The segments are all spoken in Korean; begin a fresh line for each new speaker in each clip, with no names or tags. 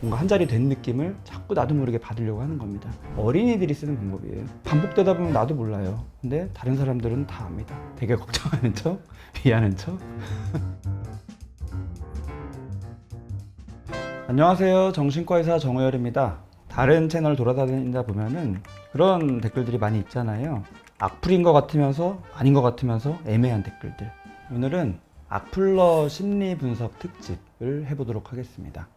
뭔가 한 자리 된 느낌을 자꾸 나도 모르게 받으려고 하는 겁니다. 어린이들이 쓰는 방법이에요. 반복되다 보면 나도 몰라요. 근데 다른 사람들은 다 압니다. 되게 걱정하는 척, 미안한 척. 안녕하세요. 정신과 의사 정우열입니다. 다른 채널 돌아다니다 보면은 그런 댓글들이 많이 있잖아요. 악플인 것 같으면서 아닌 것 같으면서 애매한 댓글들. 오늘은 악플러 심리 분석 특집을 해보도록 하겠습니다.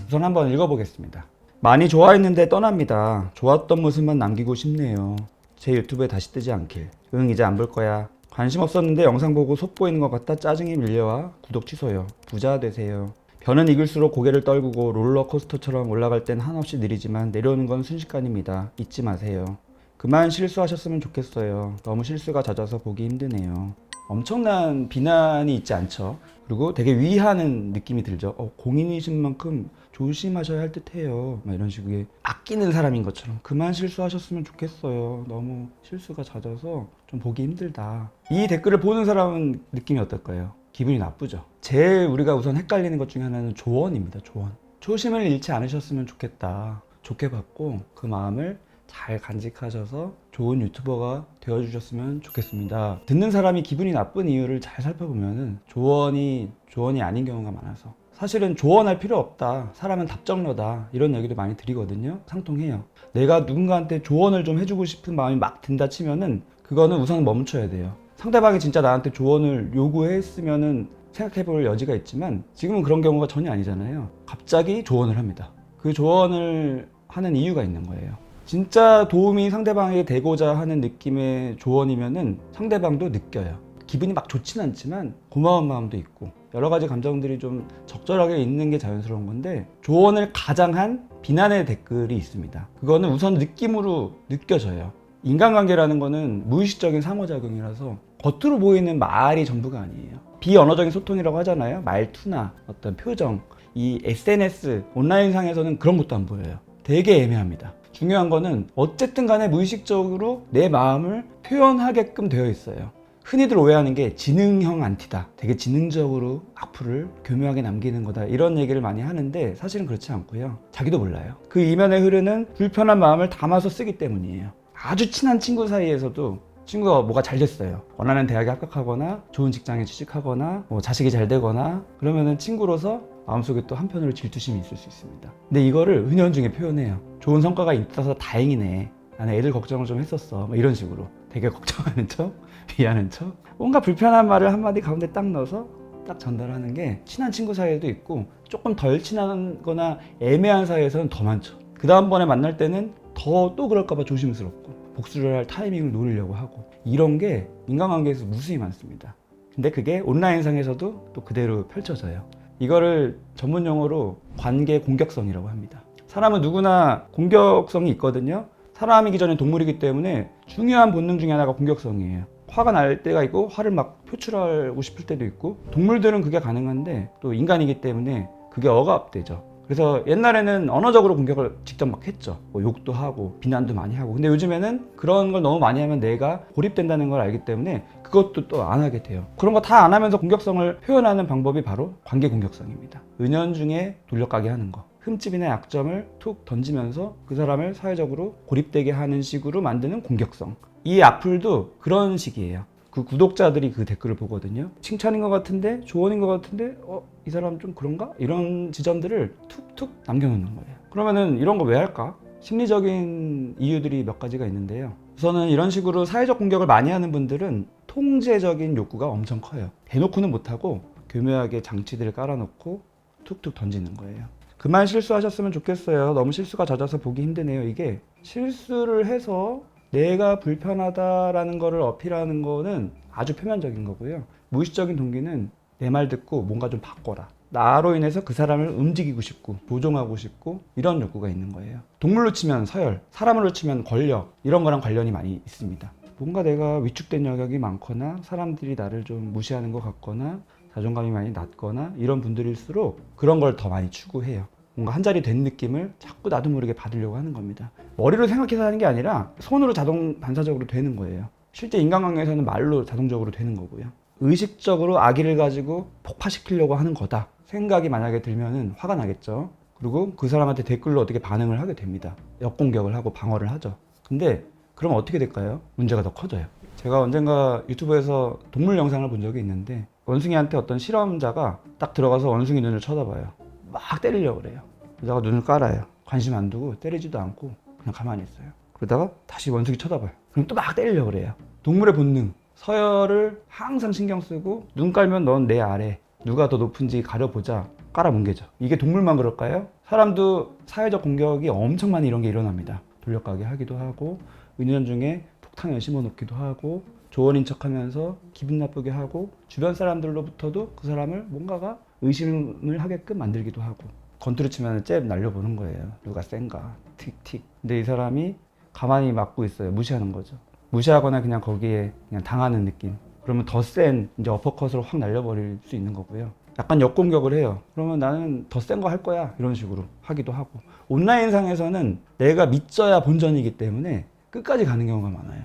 우선 한번 읽어보겠습니다. 많이 좋아했는데 떠납니다. 좋았던 모습만 남기고 싶네요. 제 유튜브에 다시 뜨지 않길. 응, 이제 안 볼 거야. 관심 없었는데 영상 보고 솟보이는 것 같다 짜증이 밀려와 구독 취소요. 부자 되세요. 변은 익을수록 고개를 떨구고 롤러코스터처럼 올라갈 땐 한없이 느리지만 내려오는 건 순식간입니다. 잊지 마세요. 그만 실수하셨으면 좋겠어요. 너무 실수가 잦아서 보기 힘드네요. 엄청난 비난이 있지 않죠? 그리고 되게 위하는 느낌이 들죠. 공인이신 만큼 조심하셔야 할 듯해요. 이런 식의 아끼는 사람인 것처럼 그만 실수하셨으면 좋겠어요. 너무 실수가 잦아서 좀 보기 힘들다. 이 댓글을 보는 사람은 느낌이 어떨까요? 기분이 나쁘죠. 제일 우리가 우선 헷갈리는 것 중에 하나는 조언입니다. 조언. 초심을 잃지 않으셨으면 좋겠다. 좋게 받고 그 마음을 잘 간직하셔서 좋은 유튜버가 되어주셨으면 좋겠습니다. 듣는 사람이 기분이 나쁜 이유를 잘 살펴보면은 조언이 아닌 경우가 많아서 사실은 조언할 필요 없다. 사람은 답정너다. 이런 얘기도 많이 드리거든요. 상통해요. 내가 누군가한테 조언을 좀 해주고 싶은 마음이 막 든다 치면은 그거는 우선 멈춰야 돼요. 상대방이 진짜 나한테 조언을 요구했으면은 생각해볼 여지가 있지만 지금은 그런 경우가 전혀 아니잖아요. 갑자기 조언을 합니다. 그 조언을 하는 이유가 있는 거예요. 진짜 도움이 상대방에게 되고자 하는 느낌의 조언이면은 상대방도 느껴요. 기분이 막 좋진 않지만 고마운 마음도 있고 여러 가지 감정들이 좀 적절하게 있는 게 자연스러운 건데 조언을 가장한 비난의 댓글이 있습니다. 그거는 우선 느낌으로 느껴져요. 인간관계라는 거는 무의식적인 상호작용이라서 겉으로 보이는 말이 전부가 아니에요. 비언어적인 소통이라고 하잖아요. 말투나 어떤 표정. 이 SNS 온라인상에서는 그런 것도 안 보여요. 되게 애매합니다. 중요한 거는 어쨌든 간에 무의식적으로 내 마음을 표현하게끔 되어 있어요. 흔히들 오해하는 게 지능형 안티다. 되게 지능적으로 악플을 교묘하게 남기는 거다. 이런 얘기를 많이 하는데 사실은 그렇지 않고요. 자기도 몰라요. 그 이면에 흐르는 불편한 마음을 담아서 쓰기 때문이에요. 아주 친한 친구 사이에서도 친구가 뭐가 잘 됐어요. 원하는 대학에 합격하거나 좋은 직장에 취직하거나 자식이 잘 되거나 그러면은 친구로서 마음속에 또 한편으로 질투심이 있을 수 있습니다. 근데 이거를 은연중에 표현해요. 좋은 성과가 있어서 다행이네. 나는 애들 걱정을 좀 했었어. 이런 식으로 되게 걱정하는 척, 미안한 척. 뭔가 불편한 말을 한마디 가운데 딱 넣어서 딱 전달하는 게 친한 친구 사이에도 있고 조금 덜 친한 거나 애매한 사이에서는 더 많죠. 그 다음번에 만날 때는 더 또 그럴까봐 조심스럽고 복수를 할 타이밍을 노리려고 하고 이런 게 인간관계에서 무수히 많습니다. 근데 그게 온라인상에서도 또 그대로 펼쳐져요. 이거를 전문 용어로 관계 공격성이라고 합니다. 사람은 누구나 공격성이 있거든요. 사람이기 전에 동물이기 때문에 중요한 본능 중에 하나가 공격성이에요. 화가 날 때가 있고 화를 막 표출하고 싶을 때도 있고 동물들은 그게 가능한데 또 인간이기 때문에 그게 억압되죠. 그래서 옛날에는 언어적으로 공격을 직접 막 했죠. 욕도 하고 비난도 많이 하고. 근데 요즘에는 그런 걸 너무 많이 하면 내가 고립된다는 걸 알기 때문에 그것도 또 안 하게 돼요. 그런 거 다 안 하면서 공격성을 표현하는 방법이 바로 관계 공격성입니다. 은연중에 돌려가게 하는 거. 흠집이나 약점을 툭 던지면서 그 사람을 사회적으로 고립되게 하는 식으로 만드는 공격성. 이 악플도 그런 식이에요. 그 구독자들이 그 댓글을 보거든요. 칭찬인 것 같은데 조언인 것 같은데 이 사람 좀 그런가? 이런 지점들을 툭툭 남겨놓는 거예요. 그러면은 이런 거 왜 할까? 심리적인 이유들이 몇 가지가 있는데요. 우선은 이런 식으로 사회적 공격을 많이 하는 분들은 통제적인 욕구가 엄청 커요. 대놓고는 못하고 교묘하게 장치들을 깔아놓고 툭툭 던지는 거예요. 그만 실수하셨으면 좋겠어요. 너무 실수가 잦아서 보기 힘드네요. 이게 실수를 해서 내가 불편하다라는 거를 어필하는 거는 아주 표면적인 거고요. 무의식적인 동기는 내 말 듣고 뭔가 좀 바꿔라. 나로 인해서 그 사람을 움직이고 싶고 조종하고 싶고 이런 욕구가 있는 거예요. 동물로 치면 서열, 사람으로 치면 권력 이런 거랑 관련이 많이 있습니다. 뭔가 내가 위축된 영역이 많거나 사람들이 나를 좀 무시하는 것 같거나 자존감이 많이 낮거나 이런 분들일수록 그런 걸 더 많이 추구해요. 뭔가 한 자리 된 느낌을 자꾸 나도 모르게 받으려고 하는 겁니다. 머리로 생각해서 하는 게 아니라 손으로 자동 반사적으로 되는 거예요. 실제 인간관계에서는 말로 자동적으로 되는 거고요. 의식적으로 악의를 가지고 폭파시키려고 하는 거다 생각이 만약에 들면은 화가 나겠죠. 그리고 그 사람한테 댓글로 어떻게 반응을 하게 됩니다. 역공격을 하고 방어를 하죠. 근데 그럼 어떻게 될까요? 문제가 더 커져요. 제가 언젠가 유튜브에서 동물 영상을 본 적이 있는데 원숭이한테 어떤 실험자가 딱 들어가서 원숭이 눈을 쳐다봐요. 막 때리려고 그래요. 그러다가 눈을 깔아요. 관심 안 두고 때리지도 않고 그냥 가만히 있어요. 그러다가 다시 원숭이 쳐다봐요. 그럼 또 막 때리려고 그래요. 동물의 본능. 서열을 항상 신경 쓰고 눈 깔면 넌 내 아래. 누가 더 높은지 가려보자. 깔아뭉개죠. 이게 동물만 그럴까요? 사람도 사회적 공격이 엄청 많이 이런 게 일어납니다. 돌려가게 하기도 하고 은연중에 폭탄을 심어놓기도 하고 조언인 척하면서 기분 나쁘게 하고 주변 사람들로부터도 그 사람을 뭔가가 의심을 하게끔 만들기도 하고 건투를 치면 잽 날려보는 거예요. 누가 센가 틱틱. 근데 이 사람이 가만히 맞고 있어요. 무시하는 거죠. 무시하거나 그냥 거기에 그냥 당하는 느낌. 그러면 더 센 이제 어퍼컷으로 확 날려버릴 수 있는 거고요. 약간 역공격을 해요. 그러면 나는 더 센 거 할 거야. 이런 식으로 하기도 하고. 온라인상에서는 내가 믿져야 본전이기 때문에 끝까지 가는 경우가 많아요.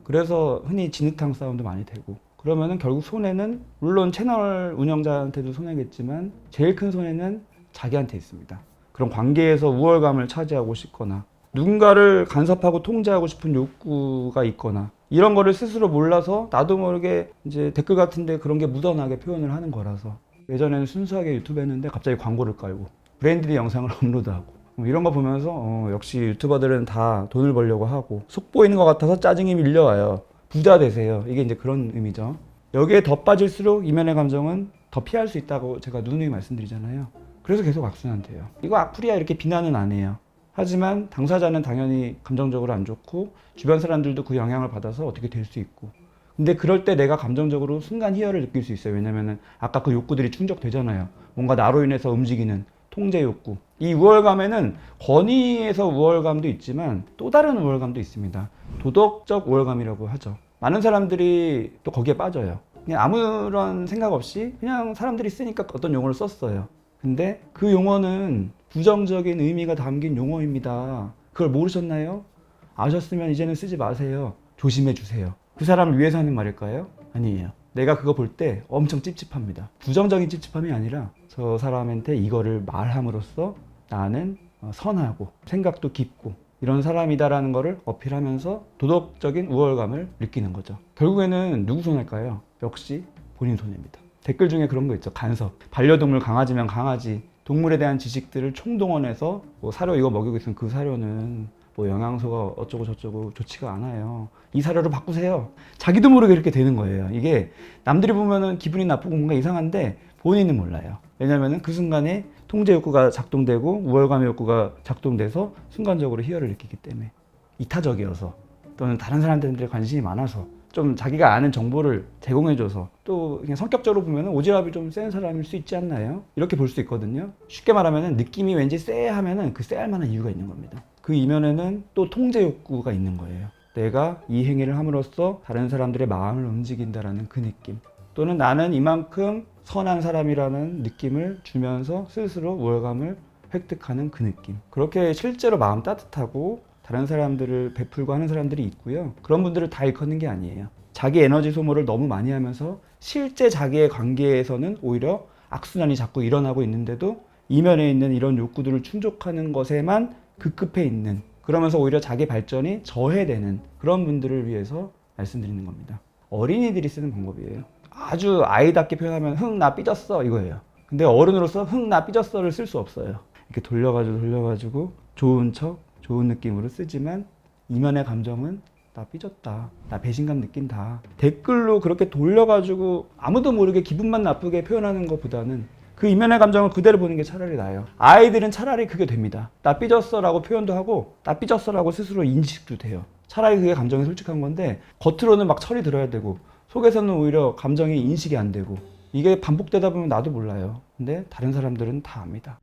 그래서 흔히 진흙탕 싸움도 많이 되고. 그러면은 결국 손해는 물론 채널 운영자한테도 손해겠지만 제일 큰 손해는 자기한테 있습니다. 그런 관계에서 우월감을 차지하고 싶거나 누군가를 간섭하고 통제하고 싶은 욕구가 있거나 이런 거를 스스로 몰라서 나도 모르게 이제 댓글 같은데 그런 게 묻어나게 표현을 하는 거라서 예전에는 순수하게 유튜브 했는데 갑자기 광고를 깔고 브랜디드 영상을 업로드하고 이런 거 보면서 역시 유튜버들은 다 돈을 벌려고 하고 속 보이는 것 같아서 짜증이 밀려와요. 부자 되세요. 이게 이제 그런 의미죠. 여기에 더 빠질수록 이면의 감정은 더 피할 수 있다고 제가 누누이 말씀드리잖아요. 그래서 계속 악순환돼요. 이거 악플이야 이렇게 비난은 안 해요. 하지만 당사자는 당연히 감정적으로 안 좋고 주변 사람들도 그 영향을 받아서 어떻게 될 수 있고 근데 그럴 때 내가 감정적으로 순간 희열을 느낄 수 있어요. 왜냐면은 아까 그 욕구들이 충족되잖아요. 뭔가 나로 인해서 움직이는 통제 욕구. 이 우월감에는 권위에서 우월감도 있지만 또 다른 우월감도 있습니다. 도덕적 우월감이라고 하죠. 많은 사람들이 또 거기에 빠져요. 그냥 아무런 생각 없이 그냥 사람들이 쓰니까 어떤 용어를 썼어요. 근데 그 용어는 부정적인 의미가 담긴 용어입니다. 그걸 모르셨나요? 아셨으면 이제는 쓰지 마세요. 조심해 주세요. 그 사람을 위해서 하는 말일까요? 아니에요. 내가 그거 볼 때 엄청 찝찝합니다. 부정적인 찝찝함이 아니라 저 사람한테 이거를 말함으로써 나는 선하고 생각도 깊고 이런 사람이다라는 거를 어필하면서 도덕적인 우월감을 느끼는 거죠. 결국에는 누구 손해일까요? 역시 본인 손해입니다. 댓글 중에 그런 거 있죠. 간섭. 반려동물 강아지면 강아지. 동물에 대한 지식들을 총동원해서 뭐 사료 이거 먹이고 있으면 그 사료는 뭐 영양소가 어쩌고 저쩌고 좋지가 않아요. 이 사료를 바꾸세요. 자기도 모르게 이렇게 되는 거예요. 이게 남들이 보면은 기분이 나쁘고 뭔가 이상한데 본인은 몰라요. 왜냐면은 그 순간에 통제 욕구가 작동되고 우월감의 욕구가 작동돼서 순간적으로 희열을 느끼기 때문에 이타적이어서 또는 다른 사람들한테 관심이 많아서 좀 자기가 아는 정보를 제공해줘서 또 그냥 성격적으로 보면 오지랖이 좀 센 사람일 수 있지 않나요? 이렇게 볼 수 있거든요. 쉽게 말하면 느낌이 왠지 쎄하면 그 쎄할 만한 이유가 있는 겁니다. 그 이면에는 또 통제 욕구가 있는 거예요. 내가 이 행위를 함으로써 다른 사람들의 마음을 움직인다라는 그 느낌. 또는 나는 이만큼 선한 사람이라는 느낌을 주면서 스스로 우월감을 획득하는 그 느낌. 그렇게 실제로 마음 따뜻하고 다른 사람들을 베풀고 하는 사람들이 있고요. 그런 분들을 다 일컫는 게 아니에요. 자기 에너지 소모를 너무 많이 하면서 실제 자기의 관계에서는 오히려 악순환이 자꾸 일어나고 있는데도 이면에 있는 이런 욕구들을 충족하는 것에만 급급해 있는, 그러면서 오히려 자기 발전이 저해되는 그런 분들을 위해서 말씀드리는 겁니다. 어린이들이 쓰는 방법이에요. 아주 아이답게 표현하면 흥 나 삐졌어 이거예요. 근데 어른으로서 흥 나 삐졌어를 쓸 수 없어요. 이렇게 돌려가지고 좋은 척 좋은 느낌으로 쓰지만 이면의 감정은 나 삐졌다, 나 배신감 느낀다. 댓글로 그렇게 돌려가지고 아무도 모르게 기분만 나쁘게 표현하는 것보다는 그 이면의 감정을 그대로 보는 게 차라리 나아요. 아이들은 차라리 그게 됩니다. 나 삐졌어 라고 표현도 하고 나 삐졌어 라고 스스로 인식도 돼요. 차라리 그게 감정이 솔직한 건데 겉으로는 막 철이 들어야 되고 속에서는 오히려 감정이 인식이 안 되고 이게 반복되다 보면 나도 몰라요. 근데 다른 사람들은 다 압니다.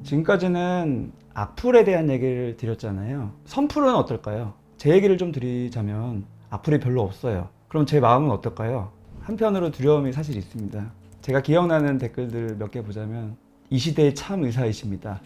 지금까지는 악플에 대한 얘기를 드렸잖아요. 선플은 어떨까요? 제 얘기를 좀 드리자면 악플이 별로 없어요. 그럼 제 마음은 어떨까요? 한편으로 두려움이 사실 있습니다. 제가 기억나는 댓글들 몇 개 보자면 이 시대의 참 의사이십니다.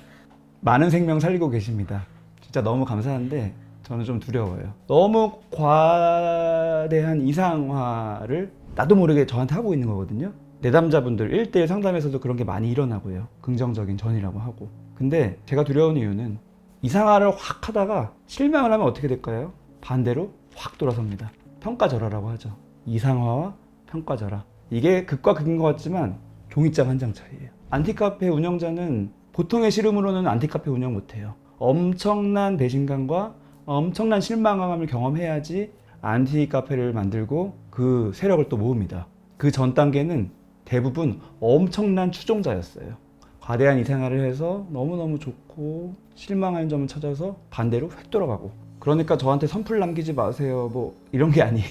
많은 생명 살리고 계십니다. 진짜 너무 감사한데 저는 좀 두려워요. 너무 과대한 이상화를 나도 모르게 저한테 하고 있는 거거든요. 내담자분들 1대1 상담에서도 그런 게 많이 일어나고요. 긍정적인 전이라고 하고. 근데 제가 두려운 이유는 이상화를 확 하다가 실망을 하면 어떻게 될까요? 반대로 확 돌아섭니다. 평가절하라고 하죠. 이상화와 평가절하. 이게 극과 극인 것 같지만 종이장 한 장 차이예요. 안티카페 운영자는 보통의 시름으로는 안티카페 운영 못해요. 엄청난 배신감과 엄청난 실망감을 경험해야지 안티카페를 만들고 그 세력을 또 모읍니다. 그 전 단계는 대부분 엄청난 추종자였어요. 과대한 이상화를 해서 너무너무 좋고 실망하는 점을 찾아서 반대로 획 돌아가고. 그러니까 저한테 선풀 남기지 마세요 뭐 이런 게 아니에요.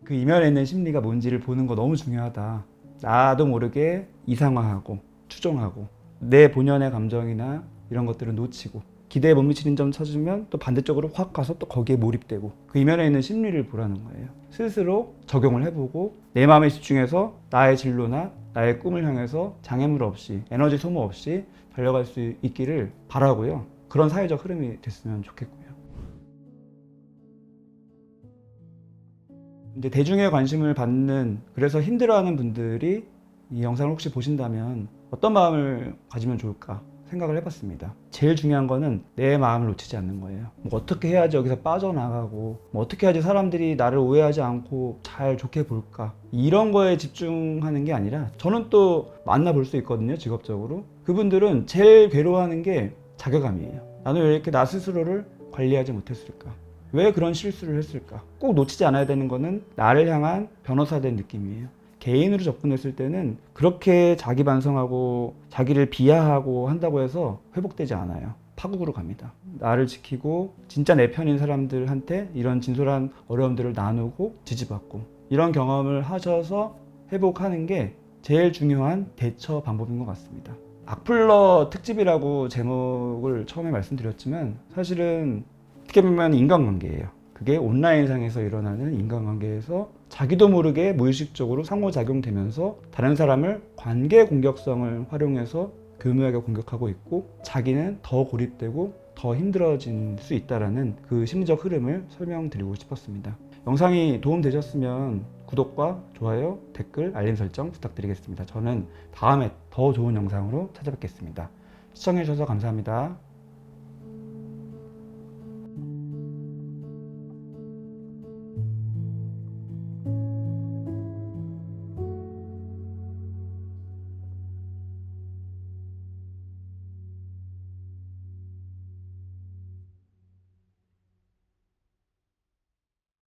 그 이면에 있는 심리가 뭔지를 보는 거 너무 중요하다. 나도 모르게 이상화하고 추종하고 내 본연의 감정이나 이런 것들을 놓치고 기대에 못 미치는 점 찾으면 또 반대쪽으로 확 가서 또 거기에 몰입되고 그 이면에 있는 심리를 보라는 거예요. 스스로 적용을 해보고 내 마음에 집중해서 나의 진로나 나의 꿈을 향해서 장애물 없이 에너지 소모 없이 달려갈 수 있기를 바라고요. 그런 사회적 흐름이 됐으면 좋겠고요. 이제 대중의 관심을 받는 그래서 힘들어하는 분들이 이 영상을 혹시 보신다면 어떤 마음을 가지면 좋을까 생각을 해봤습니다. 제일 중요한 거는 내 마음을 놓치지 않는 거예요. 뭐 어떻게 해야지 여기서 빠져나가고 뭐 어떻게 해야지 사람들이 나를 오해하지 않고 잘 좋게 볼까 이런 거에 집중하는 게 아니라 저는 또 만나볼 수 있거든요. 직업적으로. 그분들은 제일 괴로워하는 게 자괴감이에요. 나는 왜 이렇게 나 스스로를 관리하지 못했을까? 왜 그런 실수를 했을까? 꼭 놓치지 않아야 되는 거는 나를 향한 변호사된 느낌이에요. 개인으로 접근했을 때는 그렇게 자기 반성하고 자기를 비하하고 한다고 해서 회복되지 않아요. 파국으로 갑니다. 나를 지키고 진짜 내 편인 사람들한테 이런 진솔한 어려움들을 나누고 지지받고 이런 경험을 하셔서 회복하는 게 제일 중요한 대처 방법인 것 같습니다. 악플러 특집이라고 제목을 처음에 말씀드렸지만 사실은 어떻게 보면 인간관계예요. 그게 온라인상에서 일어나는 인간관계에서 자기도 모르게 무의식적으로 상호작용되면서 다른 사람을 관계 공격성을 활용해서 교묘하게 공격하고 있고 자기는 더 고립되고 더 힘들어질 수 있다는 그 심리적 흐름을 설명드리고 싶었습니다. 영상이 도움되셨으면 구독과 좋아요, 댓글, 알림 설정 부탁드리겠습니다. 저는 다음에 더 좋은 영상으로 찾아뵙겠습니다. 시청해주셔서 감사합니다.